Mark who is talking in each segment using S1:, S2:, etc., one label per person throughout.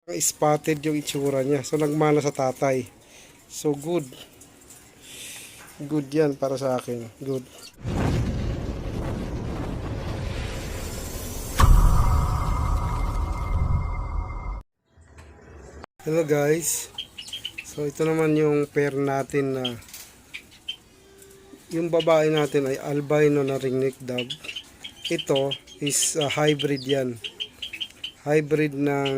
S1: Spotted yung itsura niya. So nagmana sa tatay. So good. Good yan para sa akin. Good. Hello guys. So ito naman yung pair natin na yung babae natin ay albino na ringneck dove. Ito is hybrid yan. Hybrid ng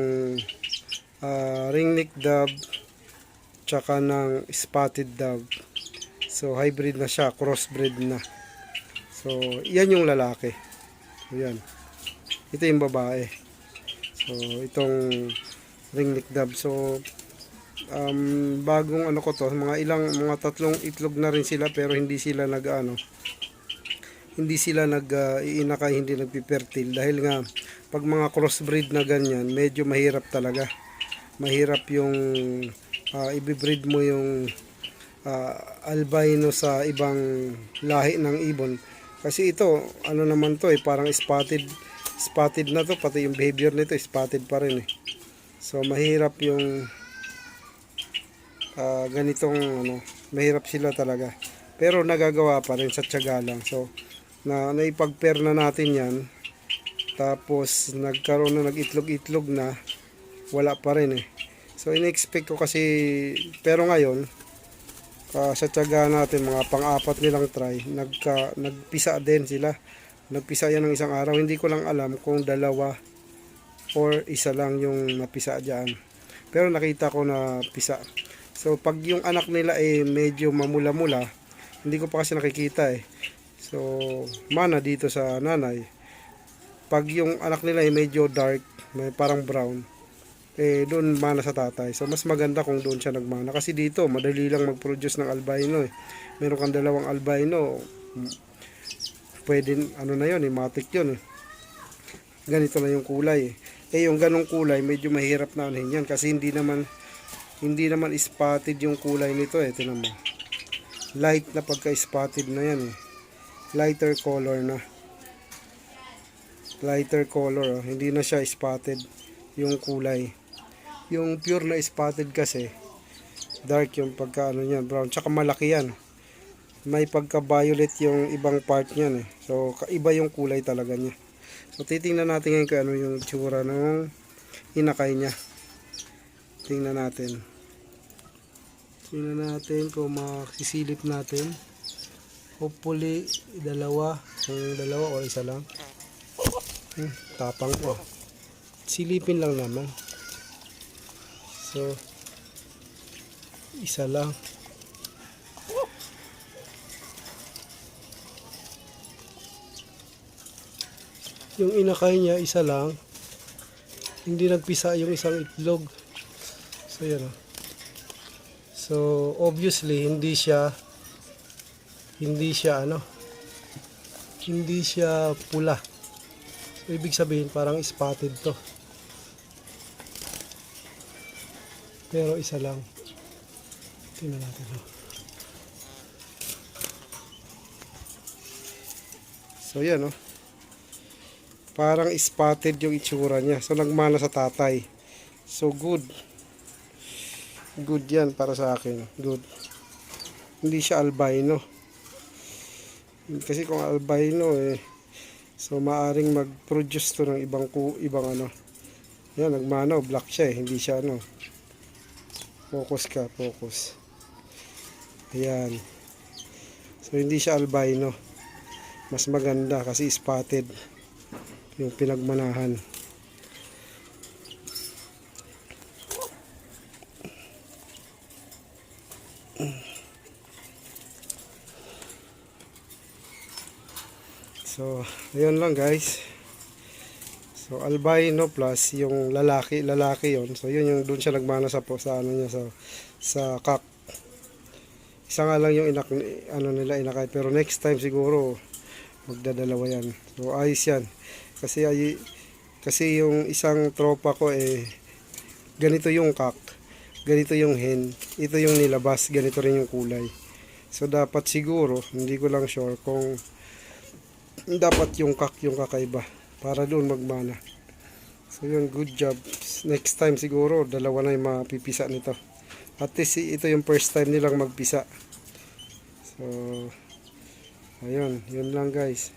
S1: ringneck dove tsaka ng spotted dove. So hybrid na siya, crossbred na. So yan yung lalaki. So yan. Ito yung babae. So itong ringneck dove. So bagong ano ko to, mga tatlong itlog na rin sila pero hindi sila iinakay, hindi nagpipertil dahil nga pag mga crossbreed na ganyan medyo mahirap talaga. Mahirap yung ibibreed mo yung albino sa ibang lahi ng ibon kasi ito ano naman to parang spotted na to, pati yung behavior nito spotted pa rin so mahirap yung ganitong mahirap sila talaga pero nagagawa pa rin sa tiyaga lang. So naipag-pair na natin yan tapos nagkaroon na nag-itlog-itlog na wala pa rin so in-expect ko kasi pero ngayon sa tiyaga natin mga pang-apat nilang try nagpisa din sila, nagpisa yan ng isang araw. Hindi ko lang alam kung dalawa or isa lang yung napisa dyan pero nakita ko na pisa. So pag yung anak nila medyo mamula-mula, hindi ko pa kasi nakikita so mana dito sa nanay. Pag yung anak nila medyo dark, may parang brown, doon mana sa tatay. So mas maganda kung doon siya nagmana kasi dito madali lang mag-produce ng albino Meron kang dalawang albino, pwede na yun, matic yun Ganito na yung kulay yung ganong kulay medyo mahirap na yan kasi hindi naman spotted yung kulay nito Tingnan mo. Light na pagka-spotted na yan Lighter color na. Lighter color hindi na siya spotted yung kulay. Yung pure na spotted kasi dark yung pagka niyan, brown, tsaka malaki yan. May pagka-violet yung ibang part niyan So iba yung kulay talaga niya. So titingnan natin ngayon kung ano yung tsura ng inakay niya. Tingnan natin kung masisilip natin. Hopefully dalawa o isa lang. Tapang ko. Silipin lang naman. So isa lang. Yung inakay niya isa lang. Hindi nagpisa yung isang itlog. So yan So obviously hindi siya pula. So ibig sabihin parang spotted to. Pero isa lang. Tingnan natin So yan parang spotted yung itsura niya. So nagmana sa tatay. So good. Good yan para sa akin. Good. Hindi siya albino. Kasi kung albino so maaring mag-produce to ng ibang Yan, nagmana black siya hindi siya Focus ka, focus. Ayan. So hindi siya albino. Mas maganda kasi spotted yung pinagmanahan. So, ayun lang guys. So, albino plus yung lalaki yon. So, yun yung doon siya nagmana sa kak. Isa nga lang yung nila inakay. Pero next time siguro magdadalawa yan. So, ayos yan. Kasi yung isang tropa ko ganito yung kak. Ganito yung hen. Ito yung nilabas. Ganito rin yung kulay. So, dapat siguro, hindi ko lang sure kung dapat yung kakaiba para doon magmana. So yun, good job. Next time siguro, dalawa na yung mapipisa nito. At least ito yung first time nilang magpisa. So, ayun, yun lang guys.